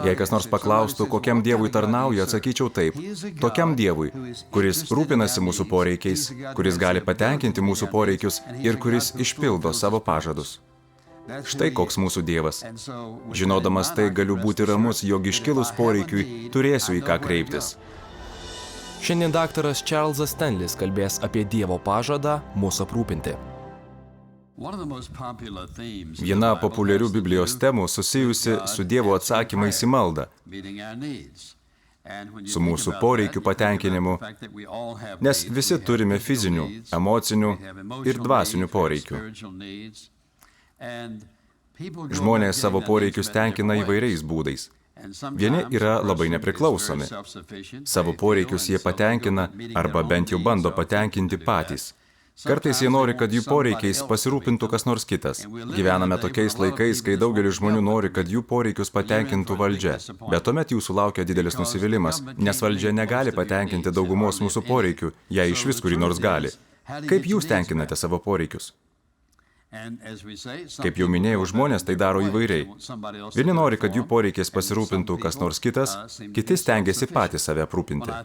Jei kas nors paklaustų, kokiam Dievui tarnauja, atsakyčiau taip. Tokiam Dievui, kuris rūpinasi mūsų poreikiais, kuris gali patenkinti mūsų poreikius ir kuris išpildo savo pažadus. Štai koks mūsų Dievas. Žinodamas tai, galiu būti ramus, jog iškilus poreikiui turėsiu į ką kreiptis. Šiandien daktaras Čarlzas Stanlis kalbės apie Dievo pažadą mūsų aprūpinti. Viena populiarių Biblijos temų susijusi su Dievo atsakymais į maldą, su mūsų poreikių patenkinimu, nes visi turime fizinių, emocinių ir dvasinių poreikių. Žmonės savo poreikius tenkina įvairiais būdais. Vieni yra labai nepriklausomi. Savo poreikius jie patenkina arba bent jau bando patenkinti patys. Kartais jie nori, kad jų poreikiais pasirūpintų kas nors kitas. Gyvename tokiais laikais, kai daugelis žmonių nori, kad jų poreikius patenkintų valdžia. Bet tuomet jūsų laukia didelis nusivylimas, nes valdžia negali patenkinti daugumos mūsų poreikių, jei iš vis kurį nors gali. Kaip jūs tenkinate savo poreikius? Kaip jau minėjau, žmonės tai daro įvairiai. Vieni nori, kad jų poreikiais pasirūpintų kas nors kitas, kiti stengiasi patys save aprūpinti.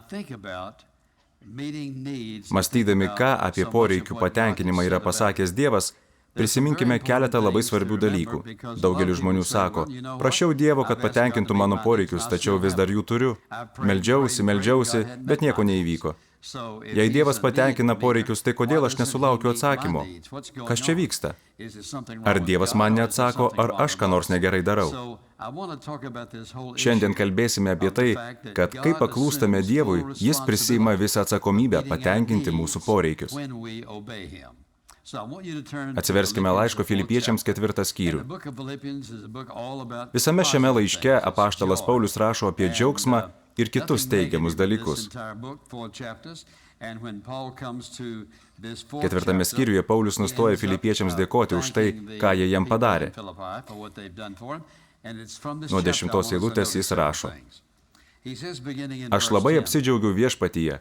Mąstydami, ką apie poreikių patenkinimą yra pasakęs Dievas, prisiminkime keletą labai svarbių dalykų. Daugelis žmonių sako, prašiau Dievo, kad patenkintų mano poreikius, tačiau vis dar jų turiu. Meldžiausi, bet nieko neįvyko. Jei Dievas patenkina poreikius, tai kodėl aš nesulaukiu atsakymo? Kas čia vyksta? Ar Dievas man neatsako, ar aš ką nors negerai darau? Šiandien kalbėsime apie tai, kad kai paklūstame Dievui, Jis prisiima visą atsakomybę patenkinti mūsų poreikius. Atsiverskime laiško Filipiečiams 4 skyrių. Visame šiame laiške apaštalas Paulius rašo apie džiaugsmą ir kitus teigiamus dalykus. 4 skyriuje Paulius nustoja Filipiečiams dėkoti už tai, ką jie jam padarė. Nuo 10 eilutės jis rašo: Aš labai apsidžiaugiau viešpatyje,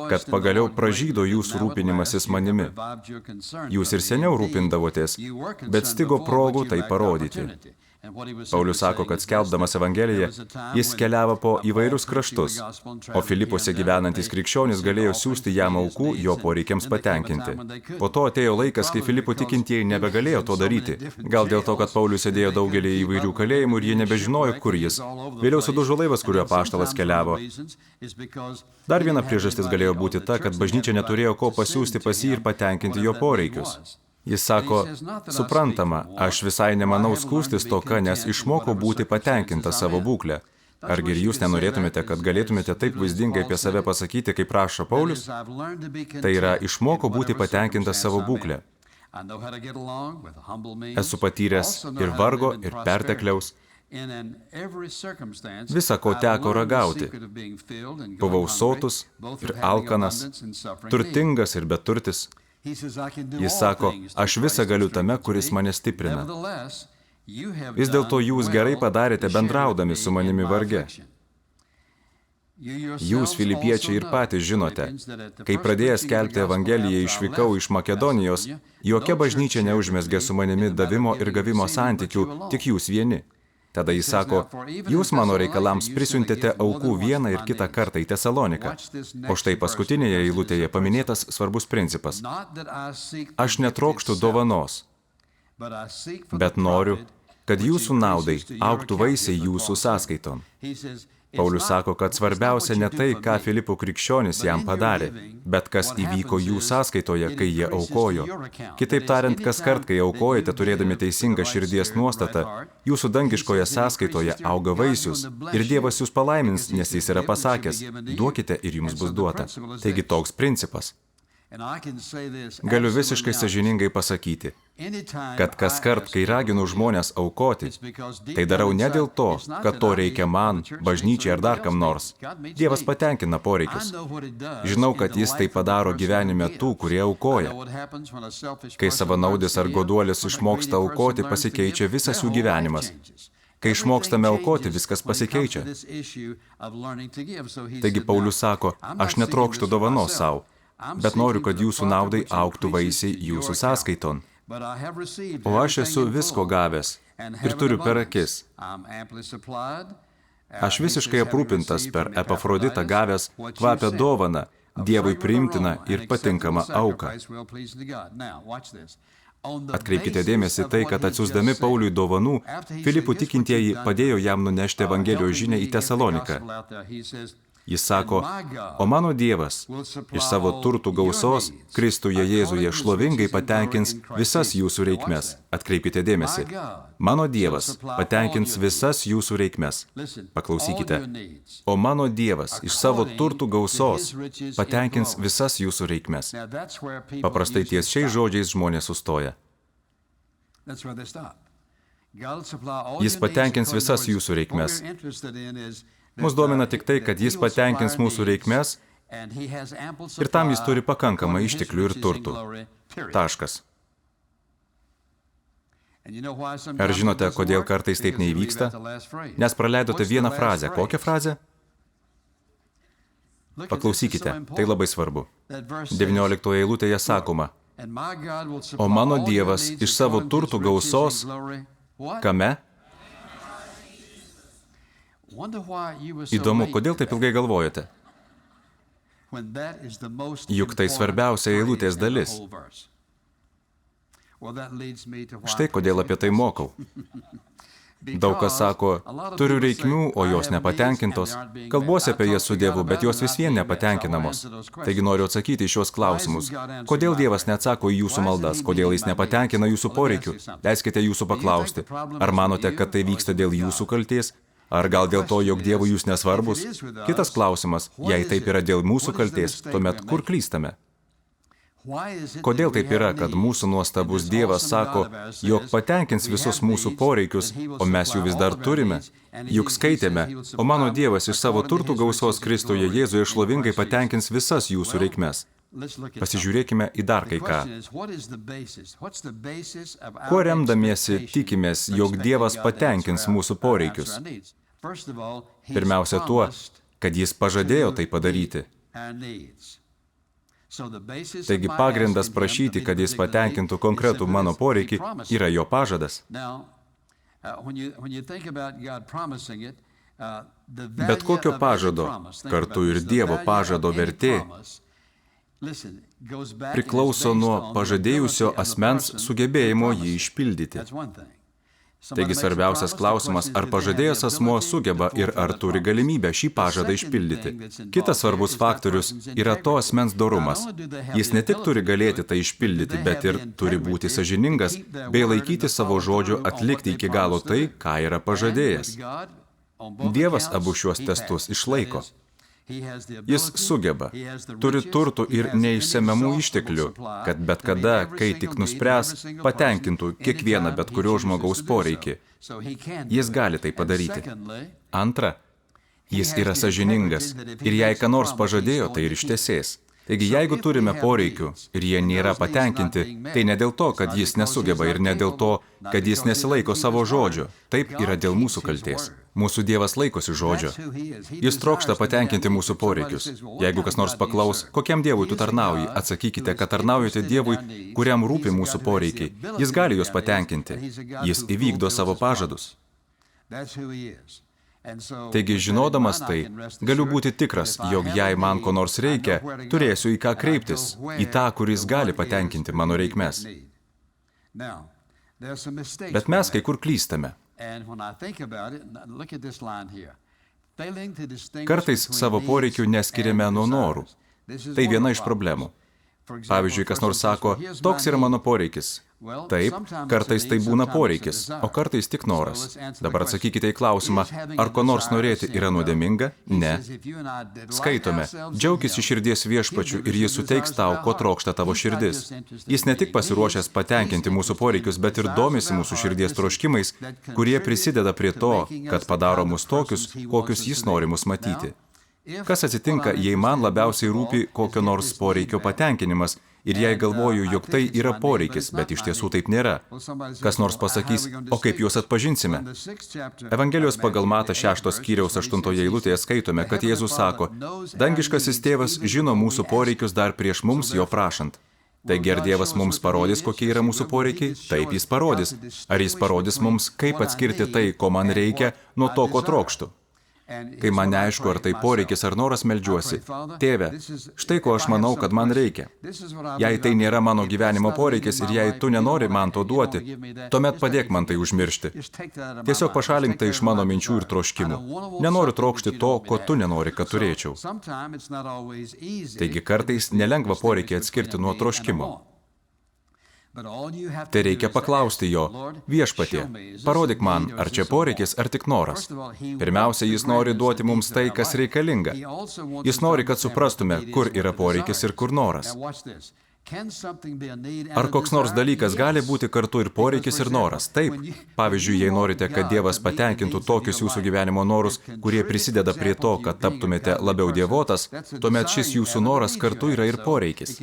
kad pagaliau pražydo jūsų rūpinimasis manimi. Jūs ir seniau rūpindavotės, bet stigo progų tai parodyti. Paulius sako, kad skelbdamas Evangeliją, jis keliavo po įvairius kraštus, o Filipuose gyvenantys krikščionys galėjo siųsti jam aukų jo poreikiams patenkinti. Po to atėjo laikas, kai Filipų tikintieji nebegalėjo to daryti. Gal dėl to, kad Paulius sėdėjo daugelį įvairių kalėjimų ir jie nebežinojo, kur jis. Vėliau sudužo laivas, kuriuo apaštalas keliavo. Dar viena priežastis galėjo būti ta, kad bažnyčia neturėjo ko pasiųsti pas jį ir patenkinti jo poreikius. Jis sako, suprantama, aš visai nemanau skųstis toka, nes išmokau būti patenkinta savo būklę. Argi ir jūs nenorėtumėte, kad galėtumėte taip vaizdingai apie save pasakyti, kaip rašo Paulius? Tai yra, išmokau būti patenkinta savo būklę. Esu patyręs ir vargo, ir pertekliaus. Visa, ko teko ragauti. Buvau sotus ir alkanas, turtingas ir beturtis. Jis sako, aš visą galiu tame, kuris mane stiprina. Vis dėlto jūs gerai padarėte bendraudami su manimi varge. Jūs, filipiečiai, ir patys žinote, kai pradėjęs skelbti Evangeliją išvykau iš Makedonijos, jokia bažnyčia neužmezgė su manimi davimo ir gavimo santykių, tik jūs vieni. Tada jis sako, jūs mano reikalams prisiuntėte aukų vieną ir kitą kartą į Tesaloniką. O štai paskutinėje eilutėje paminėtas svarbus principas. Aš netrokštu dovanos, bet noriu, kad jūsų naudai augtų vaisiai jūsų sąskaiton. Paulius sako, kad svarbiausia ne tai, ką Filipų krikščionys jam padarė, bet kas įvyko jų sąskaitoje, kai jie aukojo. Kitaip tariant, kaskart, kai aukojate turėdami teisingą širdies nuostatą, jūsų dangiškoje sąskaitoje auga vaisius ir Dievas jūs palaimins, nes jis yra pasakęs, duokite ir jums bus duota. Taigi toks principas. Galiu visiškai sąžiningai pasakyti, kad kaskart, kai raginu žmonės aukoti, tai darau ne dėl to, kad to reikia man, bažnyčiai ar dar kam nors. Dievas patenkina poreikius. Žinau, kad jis tai padaro gyvenime tų, kurie aukoja. Kai savanaudis ar goduolis išmoksta aukoti, pasikeičia visas jų gyvenimas. Kai išmokstame aukoti, viskas pasikeičia. Taigi Paulius sako, aš netrokštu dovanos sau, bet noriu, kad jūsų naudai augtų vaisiai jūsų sąskaiton. O aš esu visko gavęs ir turiu per akis. Aš visiškai aprūpintas per Epafroditą gavęs kvapią dovaną, Dievui priimtiną ir patinkamą auką. Atkreipkite dėmesį tai, kad atsiųsdami Pauliui dovanų, Filipų tikintieji padėjo jam nunešti Evangelijos žinią į Tesaloniką. Jis sako, o mano Dievas iš savo turtų gausos Kristuje Jėzuje šlovingai patenkins visas jūsų reikmes. Atkreipkite dėmesį. Mano Dievas patenkins visas jūsų reikmes. Paklausykite. O mano Dievas iš savo turtų gausos patenkins visas jūsų reikmes. Paprastai ties šiais žodžiais žmonės sustoja. Jis patenkins visas jūsų reikmes. Mus domina tik tai, kad jis patenkins mūsų reikmes ir tam jis turi pakankamai išteklių ir turtų. Taškas. Ar žinote, kodėl kartais taip neįvyksta? Nes praleidote vieną frazę. Kokią frazę? Paklausykite, tai labai svarbu. 19 eilutėje sakoma, o mano Dievas iš savo turtų gausos, kame? Įdomu, kodėl taip ilgai galvojate? Juk tai svarbiausia eilutės dalis. Štai kodėl apie tai mokau. Daug kas sako, turiu reikmių, o jos nepatenkintos. Kalbuosi apie jas su Dievu, bet jos vis vien nepatenkinamos. Taigi noriu atsakyti į šios klausimus. Kodėl Dievas neatsako į jūsų maldas? Kodėl jis nepatenkina jūsų poreikių? Leiskite jūsų paklausti. Ar manote, kad tai vyksta dėl jūsų kaltės? Ar gal dėl to, jog Dievui jūs nesvarbus? Kitas klausimas, jei taip yra dėl mūsų kaltės, tuomet kur klystame? Kodėl taip yra, kad mūsų nuostabus Dievas sako, jog patenkins visus mūsų poreikius, o mes jų vis dar turime? Juk skaitėme, o mano Dievas iš savo turtų gausos Kristuje Jėzuje šlovingai patenkins visas jūsų reikmes. Pasižiūrėkime į dar kai ką. Kuo remdamiesi tikimės, jog Dievas patenkins mūsų poreikius? Pirmiausia tuo, kad jis pažadėjo tai padaryti. Taigi pagrindas prašyti, kad jis patenkintų konkretų mano poreikį, yra jo pažadas. Bet kokio pažado, kartu ir Dievo pažado vertė, priklauso nuo pažadėjusio asmens sugebėjimo jį išpildyti. Taigi svarbiausias klausimas, ar pažadėjęs asmuo sugeba ir ar turi galimybę šį pažadą išpildyti. Kitas svarbus faktorius yra to asmens dorumas. Jis ne tik turi galėti tai išpildyti, bet ir turi būti sąžiningas, bei laikyti savo žodžio atlikti iki galo tai, ką yra pažadėjęs. Dievas abu šiuos testus išlaiko. Jis sugeba, turi turtų ir neišsemiamų išteklių, kad bet kada, kai tik nuspręs, patenkintų kiekvieną bet kurio žmogaus poreikį. Jis gali tai padaryti. Antra, jis yra sąžiningas ir jei ką nors pažadėjo, tai ir ištesės. Taigi, jeigu turime poreikių ir jie nėra patenkinti, tai ne dėl to, kad jis nesugeba ir ne dėl to, kad jis nesilaiko savo žodžio. Taip yra dėl mūsų kaltės. Mūsų Dievas laikosi žodžio. Jis trokšta patenkinti mūsų poreikius. Jeigu kas nors paklaus, kokiam Dievui tu tarnauji, atsakykite, kad tarnaujate Dievui, kuriam rūpi mūsų poreikiai. Jis gali juos patenkinti. Jis įvykdo savo pažadus. Taigi, žinodamas tai, galiu būti tikras, jog jei man ko nors reikia, turėsiu į ką kreiptis, į tą, kuris gali patenkinti mano reikmes. Bet mes kai kur klystame. Kartais savo poreikių neskiriame nuo norų. Tai viena iš problemų. Pavyzdžiui, kas nors sako, toks yra mano poreikis. Taip, kartais tai būna poreikis, o kartais tik noras. Dabar atsakykite į klausimą, ar ko nors norėti yra nuodėminga? Ne. Skaitome, džiaukis iš širdies viešpačiu ir jis suteiks tau, ko trokšta tavo širdis. Jis ne tik pasiruošęs patenkinti mūsų poreikius, bet ir domisi mūsų širdies troškimais, kurie prisideda prie to, kad padaro mus tokius, kokius jis nori mus matyti. Kas atsitinka, jei man labiausiai rūpi kokio nors poreikio patenkinimas ir jei galvoju, jog tai yra poreikis, bet iš tiesų taip nėra? Kas nors pasakys, o kaip juos atpažinsime? Evangelijos pagal Matą 6 skyriaus 8 eilutėje skaitome, kad Jėzus sako, dangiškasis tėvas žino mūsų poreikius dar prieš mums jo prašant. Taigi ar Dievas mums parodys, kokie yra mūsų poreikiai? Taip, jis parodys. Ar jis parodys mums, kaip atskirti tai, ko man reikia, nuo to, ko trokštu? Kai man neaišku, ar tai poreikis ar noras, meldžiuosi. Tėve, štai ko aš manau, kad man reikia. Jei tai nėra mano gyvenimo poreikis ir jei tu nenori man to duoti, tuomet padėk man tai užmiršti. Tiesiog pašalink tai iš mano minčių ir troškimų. Nenoriu trokšti to, ko tu nenori, kad turėčiau. Taigi kartais nelengva poreikį atskirti nuo troškimo. Tai reikia paklausti jo, viešpatie, parodyk man, ar čia poreikis, ar tik noras. Pirmiausia, jis nori duoti mums tai, kas reikalinga. Jis nori, kad suprastume, kur yra poreikis ir kur noras. Ar koks nors dalykas gali būti kartu ir poreikis, ir noras? Taip. Pavyzdžiui, jei norite, kad Dievas patenkintų tokius jūsų gyvenimo norus, kurie prisideda prie to, kad taptumėte labiau dievotas, tuomet šis jūsų noras kartu yra ir poreikis.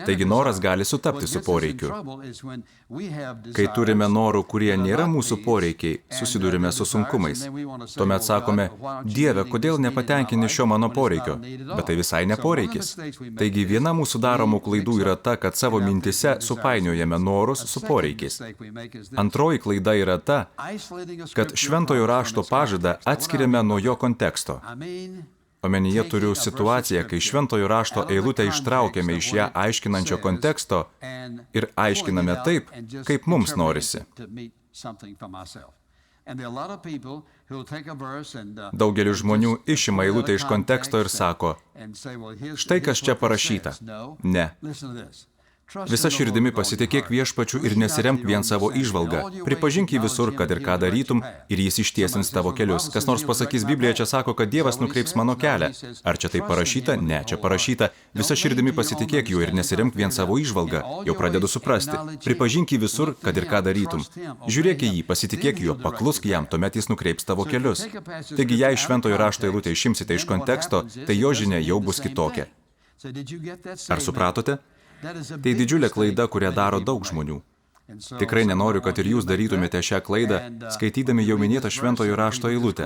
Taigi noras gali sutapti su poreikiu. Kai turime norų, kurie nėra mūsų poreikiai, susidurime su sunkumais. Tuomet sakome, Dieve, kodėl nepatenkini šio mano poreikio? Bet tai visai ne poreikis. Taigi viena mūsų daromų klaidų yra ta, kad savo mintise supainiojame norus su poreikiais. Antroji klaida yra ta, kad šventojo rašto pažadą atskiriame nuo jo konteksto. Omenyje turiu situaciją, kai šventojo rašto eilutę ištraukiame iš ją aiškinančio konteksto ir aiškiname taip, kaip mums norisi. Daugelis žmonių išima eilutę iš konteksto ir sako, štai kas čia parašyta. Ne. Visa širdimi pasitikėk viešpačiu ir nesiremk vien savo įžvalgą. Pripažink jį visur, kad ir ką darytum, ir jis ištiesins tavo kelius. Kas nors pasakys, Biblija čia sako, kad Dievas nukreips mano kelią. Ar čia tai parašyta? Ne, čia parašyta. Visa širdimi pasitikėk juo ir nesiremk vien savo įžvalgą. Jau pradedu suprasti. Pripažink jį visur, kad ir ką darytum. Žiūrėk į jį, pasitikėk juo, paklusk jam, tuomet jis nukreips tavo kelius. Taigi, jei šventojo rašto eilutę išimsite iš konteksto, tai jo žinia jau bus kitokia. Ar supratote? Tai didžiulė klaida, kurią daro daug žmonių. Tikrai nenoriu, kad ir jūs darytumėte šią klaidą, skaitydami jau minėtą šventojo rašto eilutę.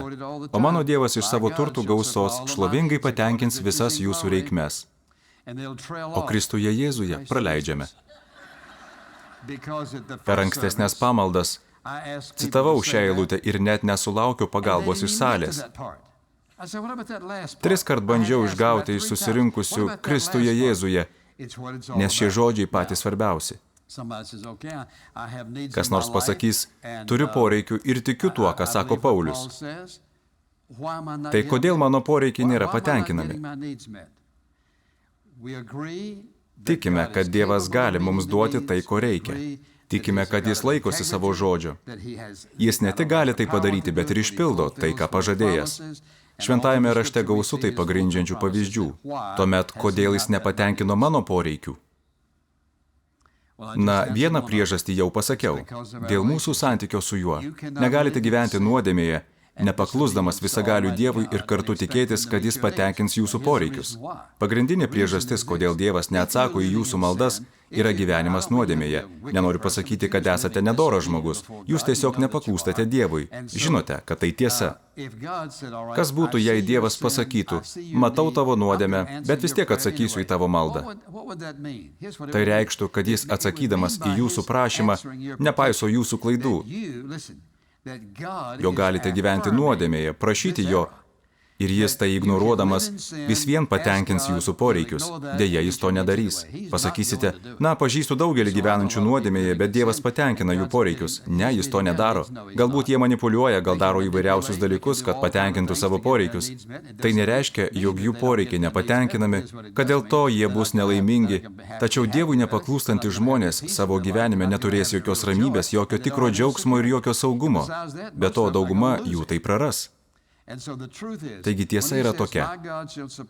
O mano Dievas iš savo turtų gausos šlovingai patenkins visas jūsų reikmes. O Kristuje Jėzuje praleidžiame. Per ankstesnės pamaldas citavau šią eilutę ir net nesulaukiau pagalbos iš salės. 3 kart bandžiau išgauti iš susirinkusių Kristuje Jėzuje, nes šie žodžiai patys svarbiausi. Kas nors pasakys, turiu poreikių ir tikiu tuo, ką sako Paulius. Tai kodėl mano poreikiai nėra patenkinami? Tikime, kad Dievas gali mums duoti tai, ko reikia. Tikime, kad jis laikosi savo žodžio. Jis ne tik gali tai padaryti, bet ir išpildo tai, ką pažadėjęs. Šventajame rašte gausu tai pagrindžiančių pavyzdžių. Tuomet, kodėl jis nepatenkino mano poreikių? Na, vieną priežastį jau pasakiau. Dėl mūsų santykio su juo. Negalite gyventi nuodėmėje, nepaklusdamas visagalių Dievui ir kartu tikėtis, kad jis patenkins jūsų poreikius. Pagrindinė priežastis, kodėl Dievas neatsako į jūsų maldas, yra gyvenimas nuodėmėje. Nenoriu pasakyti, kad esate nedoras žmogus. Jūs tiesiog nepaklūstate Dievui. Žinote, kad tai tiesa. Kas būtų, jei Dievas pasakytų, matau tavo nuodėmę, bet vis tiek atsakysiu į tavo maldą? Tai reikštų, kad jis atsakydamas į jūsų prašymą nepaiso jūsų klaidų. Jo galite gyventi nuodėmėje, prašyti jo, ir jis tai ignoruodamas vis vien patenkins jūsų poreikius. Deja, jis to nedarys. Pasakysite, na, pažįstu daugelį gyvenančių nuodėmėje, bet Dievas patenkina jų poreikius. Ne, jis to nedaro. Galbūt jie manipuliuoja, gal daro įvairiausius dalykus, kad patenkintų savo poreikius. Tai nereiškia, jog jų poreikiai nepatenkinami, kad dėl to jie bus nelaimingi. Tačiau Dievui nepaklūstantys žmonės savo gyvenime neturės jokios ramybės, jokio tikro džiaugsmo ir jokio saugumo. Be to, dauguma jų tai praras. Taigi tiesa yra tokia.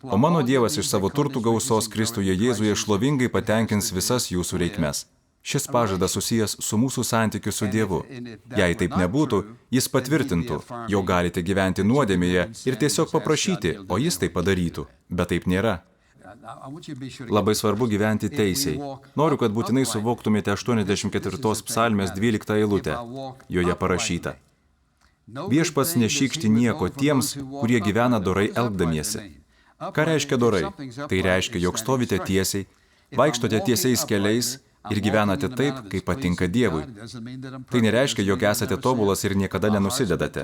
O mano Dievas iš savo turtų gausos Kristuje Jėzuje šlovingai patenkins visas jūsų reikmes. Šis pažadas susijęs su mūsų santykiu su Dievu. Jei taip nebūtų, jis patvirtintų, jog galite gyventi nuodėmėje ir tiesiog paprašyti, o jis tai padarytų. Bet taip nėra. Labai svarbu gyventi teisiai. Noriu, kad būtinai suvoktumėte 84 psalmės 12 eilutę. Joje parašyta. Viešpats nešykšti nieko tiems, kurie gyvena dorai elgdamiesi. Ką reiškia dorai? Tai reiškia, jog stovite tiesiai, Vaikštote tiesiais keliais ir gyvenate taip, kaip patinka Dievui. Tai nereiškia, jog esate tobulas ir niekada nenusidedate.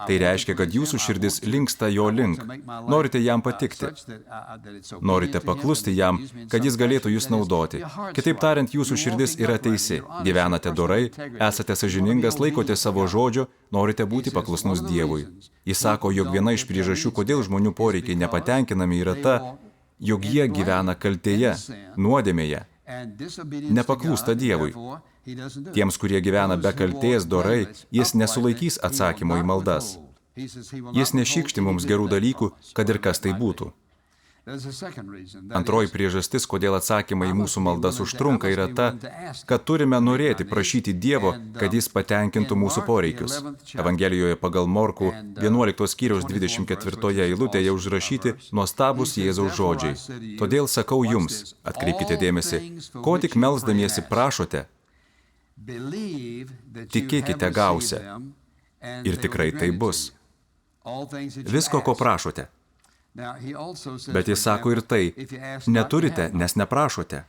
Tai reiškia, kad jūsų širdis linksta jo link. Norite jam patikti. Norite paklusti jam, kad jis galėtų jūs naudoti. Kitaip tariant, jūsų širdis yra teisi. Gyvenate dorai, esate sąžiningas, laikote savo žodžio, norite būti paklusnus Dievui. Jis sako, jog viena iš priežasčių, kodėl žmonių poreikiai nepatenkinami, yra ta, jog jie gyvena kaltėje, nuodėmėje. Nepaklūsta Dievui. Tiems, kurie gyvena be kaltės dorai, jis nesulaikys atsakymo į maldas. Jis nešykšti mums gerų dalykų, kad ir kas tai būtų. Antroji priežastis, kodėl atsakymai į mūsų maldas užtrunka, yra ta, kad turime norėti prašyti Dievo, kad jis patenkintų mūsų poreikius. Evangelijoje pagal Morkų 11 skyriaus 24 eilutėje užrašyti nuostabūs Jėzaus žodžiai. Todėl sakau jums, atkreipkite dėmesį, ko tik melsdamiesi prašote, tikėkite gausią. Ir tikrai tai bus. Visko, ko prašote. Bet jis sako ir tai, neturite, nes neprašote.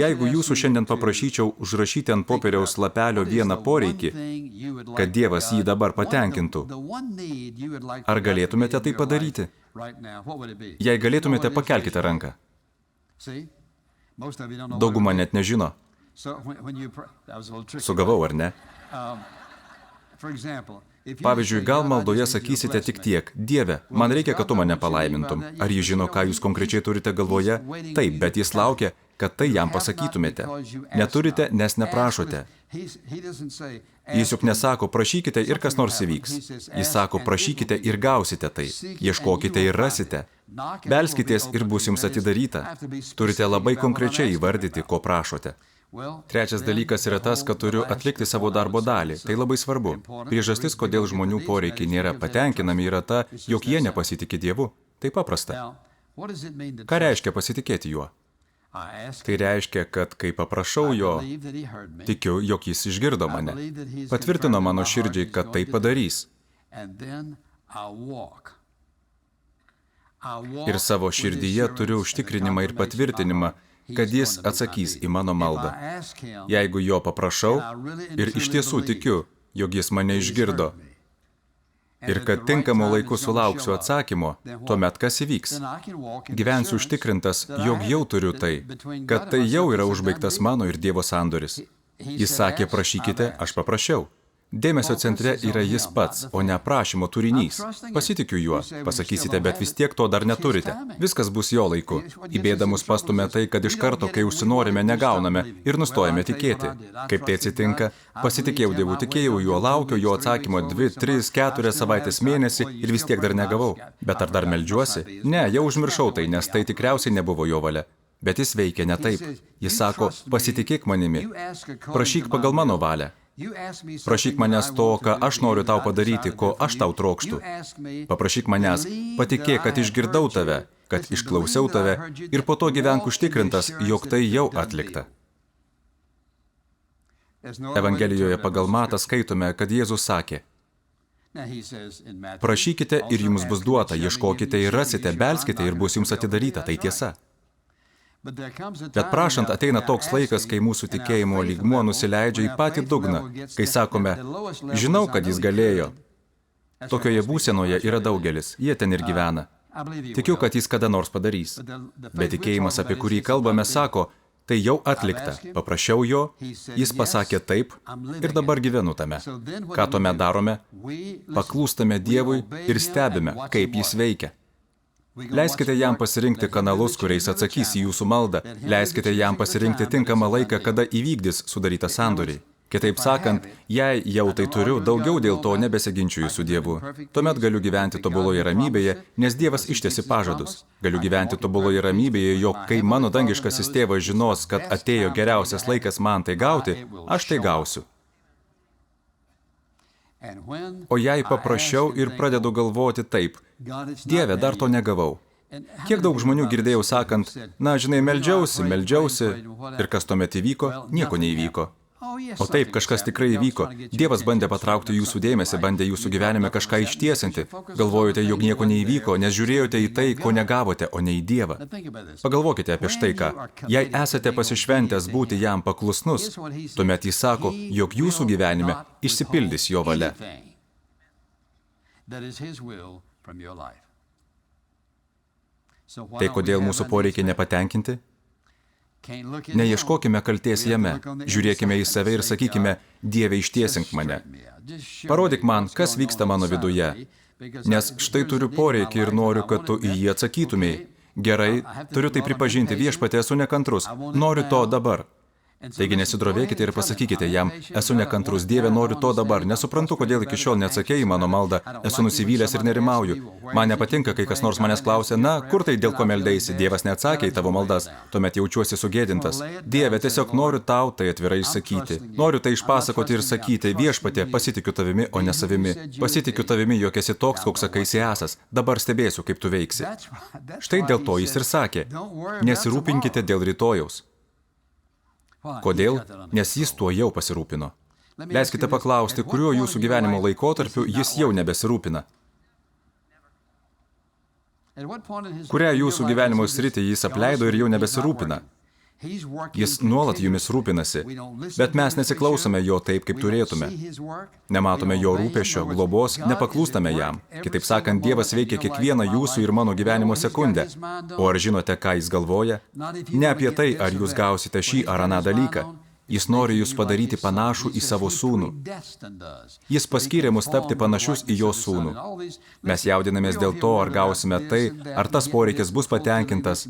Jeigu jūsų šiandien paprašyčiau užrašyti ant popieriaus lapelio vieną poreikį, kad Dievas jį dabar patenkintų, ar galėtumėte tai padaryti? Jei galėtumėte, pakelkite ranką. Dauguma net nežino. Sugavau, ar ne? Pavyzdžiui, gal maldoje sakysite tik tiek, Dieve, man reikia, kad tu mane palaimintum. Ar jis žino, ką jūs konkrečiai turite galvoje? Taip, bet jis laukia, kad tai jam pasakytumėte. Neturite, nes neprašote. Jis juk nesako, prašykite ir kas nors įvyks. Jis sako, prašykite ir gausite tai. Ieškokite ir rasite. Belskitės ir bus jums atidaryta. Turite labai konkrečiai įvardyti, ko prašote. Trečias dalykas yra tas, kad turiu atlikti savo darbo dalį. Tai labai svarbu. Priežastis, kodėl žmonių poreikiai nėra patenkinami, yra ta, jog jie nepasitikė Dievu. Tai paprasta. Ką reiškia pasitikėti juo? Tai reiškia, kad kai paprašau jo, tikiu, jog jis išgirdo mane. Patvirtino mano širdžiai, kad tai padarys. Ir savo širdyje turiu užtikrinimą ir patvirtinimą, kad jis atsakys į mano maldą. Jeigu jo paprašau ir iš tiesų tikiu, jog jis mane išgirdo ir kad tinkamu laiku sulauksiu atsakymo, tuomet kas įvyks? Gyvensiu užtikrintas, jog jau turiu tai, kad tai jau yra užbaigtas mano ir Dievo sandoris. Jis sakė, prašykite, aš paprašiau. Dėmesio centre yra jis pats, o ne prašymo turinys. Pasitikiu juo, pasakysite, bet vis tiek to dar neturite. Viskas bus jo laiku. Į bėdą mus pastumia tai, kad iš karto, kai užsinorime, negauname ir nustojame tikėti. Kaip tai atsitinka? Pasitikėjau Dievu, tikėjau juo, laukiau jo atsakymo 2, 3, 4 savaitės mėnesį ir vis tiek dar negavau. Bet ar dar meldžiuosi? Ne, jau užmiršau tai, nes tai tikriausiai nebuvo jo valia. Bet jis veikia ne taip. Jis sako, pasitikėk manimi, prašyk pagal mano valią. Prašyk manęs to, ką aš noriu tau padaryti, ko aš tau trokštu. Paprašyk manęs, patikėk, kad išgirdau tave, kad išklausiau tave ir po to gyvenk užtikrintas, jog tai jau atlikta. Evangelijoje pagal Matą skaitome, kad Jėzus sakė, prašykite ir jums bus duota, ieškokite ir rasite, belskite ir bus jums atidaryta, tai tiesa. Bet prašant ateina toks laikas, kai mūsų tikėjimo lygmuo nusileidžia į patį dugną, kai sakome, žinau, kad jis galėjo. Tokioje būsenoje yra daugelis, jie ten ir gyvena. Tikiu, kad jis kada nors padarys. Bet tikėjimas, apie kurį kalbame, sako, tai jau atlikta. Paprašiau jo, jis pasakė taip ir dabar gyvenu tame. Ką tuomet darome? Paklūstame Dievui ir stebime, kaip jis veikia. Leiskite jam pasirinkti kanalus, kuriais atsakys į jūsų maldą. Leiskite jam pasirinkti tinkamą laiką, kada įvykdys sudarytą sandorį. Kitaip sakant, jei jau tai turiu, daugiau dėl to nebesiginčiuju su Dievu. Tuomet galiu gyventi tobuloje ramybėje, nes Dievas ištesi pažadus. Galiu gyventi tobuloje ramybėje, jog kai mano dangiškasis tėvas žinos, kad atėjo geriausias laikas man tai gauti, aš tai gausiu. O jei paprašiau ir pradedu galvoti taip, Dieve, dar to negavau. Kiek daug žmonių girdėjau sakant, na, žinai, meldžiausi, ir kas tuomet įvyko, nieko neįvyko. O taip, kažkas tikrai įvyko. Dievas bandė patraukti jūsų dėmesį, bandė jūsų gyvenime kažką ištiesinti. Galvojote, jog nieko neįvyko, nes žiūrėjote į tai, ko negavote, o ne į Dievą. Pagalvokite apie štai ką. Jei esate pasišventęs būti jam paklusnus, tuomet jis sako, jog jūsų gyvenime išsipildys jo valia. Tai kodėl mūsų poreikiai nepatenkinti? Neieškokime kaltės jame, žiūrėkime į save ir sakykime, Dieve, ištiesink mane. Parodyk man, kas vyksta mano viduje, nes štai turiu poreikį ir noriu, kad tu į jį atsakytumei. Gerai, turiu tai pripažinti, Viešpatie, esu nekantrus, noriu to dabar. Taigi nesidrovėkite ir pasakykite jam, esu nekantrus, Dieve, noriu to dabar, nesuprantu, kodėl iki šiol neatsakei į mano maldą, esu nusivylęs ir nerimauju. Man nepatinka, kai kas nors manęs klausia, na, kur tai dėl ko meldeisi, Dievas neatsakė į tavo maldas, tuomet jaučiuosi sugėdintas. Dieve, tiesiog noriu tau tai atvirai išsakyti. Noriu tai išpasakoti ir sakyti, Viešpatie, pasitikiu tavimi, o ne savimi. Pasitikiu tavimi, jog esi toks, koks sakaisi esas. Dabar stebėsiu, kaip tu veiksi. Štai dėl to jis ir sakė, nesirūpinkite dėl rytojaus. Kodėl? Nes jis tuo jau pasirūpino. Leiskite paklausti, kuriuo jūsų gyvenimo laikotarpiu jis jau nebesirūpina. Kurią jūsų gyvenimo sritį jis apleido ir jau nebesirūpina. Jis nuolat jumis rūpinasi, bet mes nesiklausome jo taip, kaip turėtume. Nematome jo rūpesčio, globos, nepaklūstame jam. Kitaip sakant, Dievas veikia kiekvieną jūsų ir mano gyvenimo sekundę. O ar žinote, ką jis galvoja? Ne apie tai, ar jūs gausite šį ar aną dalyką. Jis nori jūs padaryti panašų į savo sūnų. Jis paskyrė mus tapti panašius į jo sūnų. Mes jaudinamės dėl to, ar gausime tai, ar tas poreikis bus patenkintas.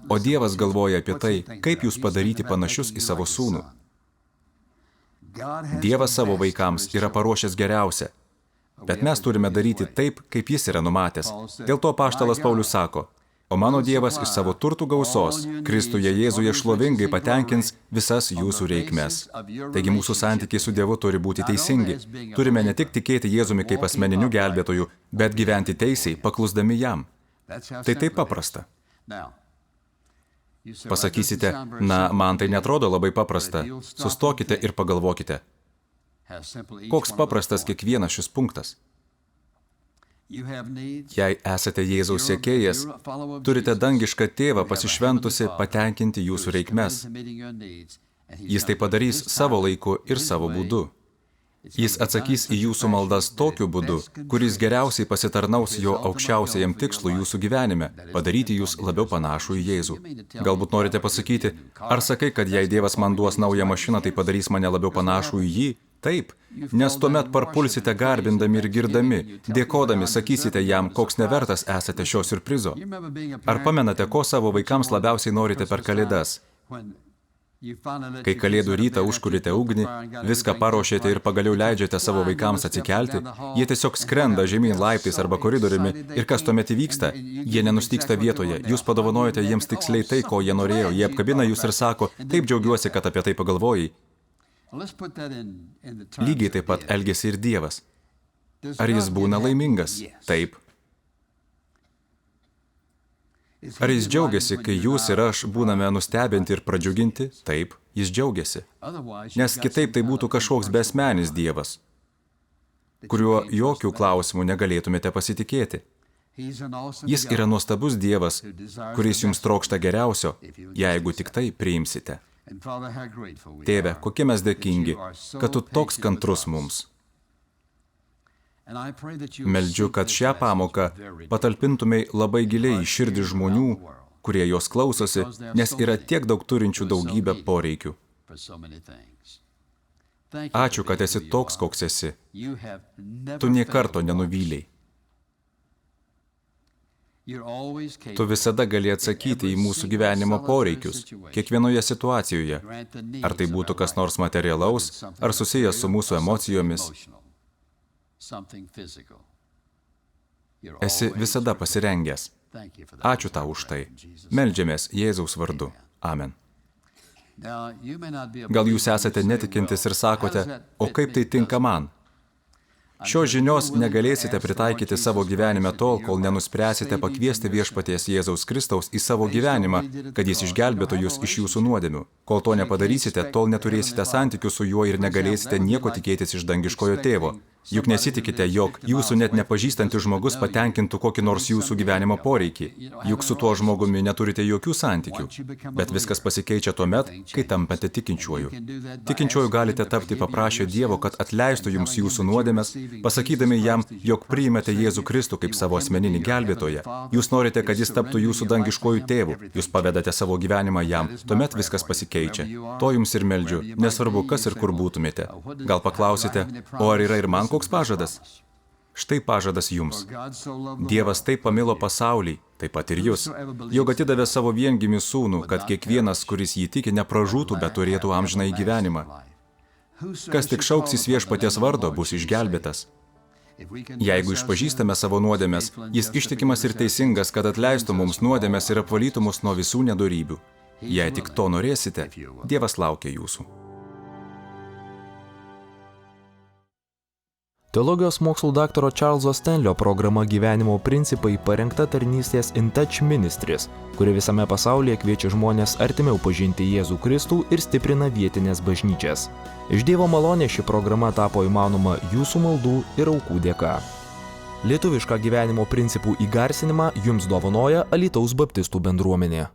O Dievas galvoja apie tai, kaip jūs padaryti panašius į savo sūnų. Dievas savo vaikams yra paruošęs geriausia, bet mes turime daryti taip, kaip jis yra numatęs. Dėl to apaštalas Paulius sako, o mano Dievas iš savo turtų gausos, Kristuje Jėzuje šlovingai patenkins visas jūsų reikmes. Taigi mūsų santykiai su Dievu turi būti teisingi. Turime ne tik tikėti Jėzumi kaip asmeniniu gelbėtoju, bet gyventi teisiai, paklusdami jam. Tai taip paprasta. Pasakysite, na, man tai netrodo labai paprasta. Sustokite ir pagalvokite. Koks paprastas kiekvienas šis punktas? Jei esate Jėzaus sekėjas, turite dangišką tėvą pasišventusi patenkinti jūsų reikmes. Jis tai padarys savo laiku ir savo būdu. Jis atsakys į jūsų maldas tokiu būdu, kuris geriausiai pasitarnaus jo aukščiausiajam tikslui jūsų gyvenime, padaryti jūs labiau panašų į Jėzų. Galbūt norite pasakyti, ar sakai, kad jei Dievas man duos naują mašiną, tai padarys mane labiau panašų į jį? Taip, nes tuomet parpulsite garbindami ir girdami, dėkodami sakysite jam, koks nevertas esate šio siurprizo. Ar pamenate, ko savo vaikams labiausiai norite per Kalėdas? Kai Kalėdų rytą užkurite ugnį, viską paruošėte ir pagaliau leidžiate savo vaikams atsikelti, jie tiesiog skrenda žemyn laiptais arba koridoriumi ir kas tuomet įvyksta? Jie nenustygsta vietoje, jūs padovanojate jiems tiksliai tai, ko jie norėjo, jie apkabina jūs ir sako, taip džiaugiuosi, kad apie tai pagalvojai. Lygiai taip pat elgiasi ir Dievas. Ar jis būna laimingas? Taip. Ar jis džiaugiasi, kai jūs ir aš būname nustebinti ir pradžiuginti? Taip, jis džiaugiasi. Nes kitaip tai būtų kažkoks besmenis Dievas, kuriuo jokių klausimų negalėtumėte pasitikėti. Jis yra nuostabus Dievas, kuris jums trokšta geriausio, jeigu tik tai priimsite. Tėve, kokie mes dėkingi, kad tu toks kantrus mums. Meldžiu, kad šią pamoką patalpintumei labai giliai į širdį žmonių, kurie jos klausosi, nes yra tiek daug turinčių daugybę poreikių. Ačiū, kad esi toks, koks esi. Tu nė karto nenuvylei. Tu visada gali atsakyti į mūsų gyvenimo poreikius, kiekvienoje situacijoje. Ar tai būtų kas nors materialaus, ar susijęs su mūsų emocijomis. Esi visada pasirengęs. Ačiū tau už tai. Meldžiamės Jėzaus vardu. Amen. Gal jūs esate netikintis ir sakote, o kaip tai tinka man? Šios žinios negalėsite pritaikyti savo gyvenime tol, kol nenuspręsite pakviesti viešpaties Jėzaus Kristaus į savo gyvenimą, kad jis išgelbėtų jūs iš jūsų nuodėmių. Kol to nepadarysite, tol neturėsite santykių su juo ir negalėsite nieko tikėtis iš dangiškojo tėvo. Juk nesitikite, jog jūsų net nepažįstantis žmogus patenkintų kokį nors jūsų gyvenimo poreikį. Juk su tuo žmogumi neturite jokių santykių. Bet viskas pasikeičia tuomet, kai tampate tikinčiuoju. Tikinčiuoju galite tapti paprašę Dievo, kad atleistų jums jūsų nuodėmes, pasakydami jam, jog priimate Jėzų Kristų kaip savo asmeninį gelbėtoją. Jūs norite, kad jis taptų jūsų dangiškojų tėvų. Jūs pavedate savo gyvenimą jam. Tuomet viskas pasikeičia. To jums ir meldžiu. Nesvarbu, kas ir kur būtumėte. Gal paklausite, o ar yra ir man koks pažadas? Štai pažadas jums. Dievas taip pamilo pasaulį, taip pat ir jūs, jog atidavė savo viengimį sūnų, kad kiekvienas, kuris jį tiki, nepražūtų, bet turėtų amžinąjį gyvenimą. Kas tik šauksis viešpaties vardo, bus išgelbėtas. Jeigu išpažįstame savo nuodėmes, jis ištikimas ir teisingas, kad atleistų mums nuodėmes ir apvalytų mus nuo visų nedorybių. Jei tik to norėsite, Dievas laukia jūsų. Teologijos mokslų daktaro Čarlzo Stenlio programa Gyvenimo principai parengta tarnystės In Touch Ministries, kuri visame pasaulyje kviečia žmonės artimiau pažinti Jėzų Kristų ir stiprina vietinės bažnyčias. Iš Dievo malonės ši programa tapo įmanoma jūsų maldų ir aukų dėka. Lietuvišką gyvenimo principų įgarsinimą jums dovanoja Alytaus baptistų bendruomenė.